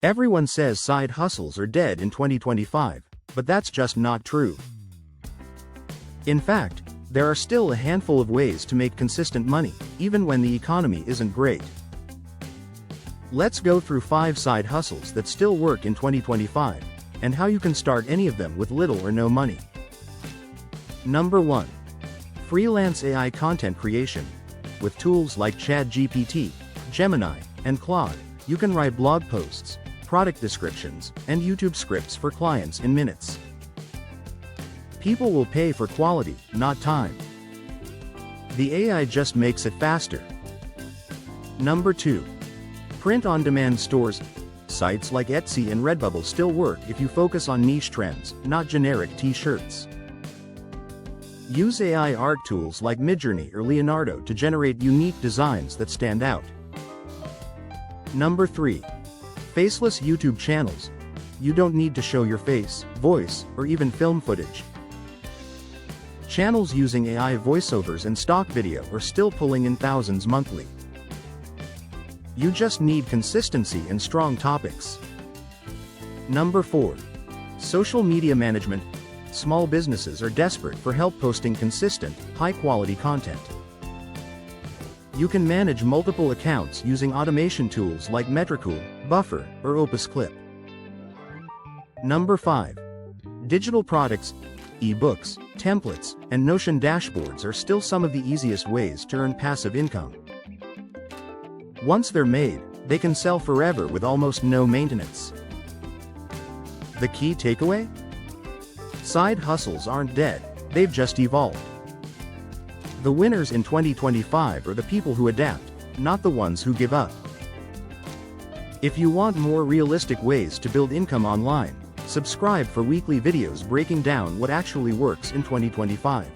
Everyone says side hustles are dead in 2025, but that's just not true. In fact, there are still a handful of ways to make consistent money, even when the economy isn't great. Let's go through 5 side hustles that still work in 2025, and how you can start any of them with little or no money. Number 1. Freelance AI content creation. With tools like ChatGPT, Gemini, and Claude, you can write blog posts, product descriptions, and YouTube scripts for clients in minutes. People will pay for quality, not time. The AI just makes it faster. Number 2. Print-on-demand stores. Sites like Etsy and Redbubble still work if you focus on niche trends, not generic t-shirts. Use AI art tools like Midjourney or Leonardo to generate unique designs that stand out. Number 3. Faceless YouTube channels. You don't need to show your face, voice, or even film footage. Channels using AI voiceovers and stock video are still pulling in thousands monthly. You just need consistency and strong topics. Number 4. Social media management. Small businesses are desperate for help posting consistent, high-quality content. You can manage multiple accounts using automation tools like Metricool, Buffer, or Opus Clip. Number 5. Digital products. E-books, templates, and Notion dashboards are still some of the easiest ways to earn passive income. Once they're made, they can sell forever with almost no maintenance. The key takeaway? Side hustles aren't dead, they've just evolved. The winners in 2025 are the people who adapt, not the ones who give up. If you want more realistic ways to build income online, subscribe for weekly videos breaking down what actually works in 2025.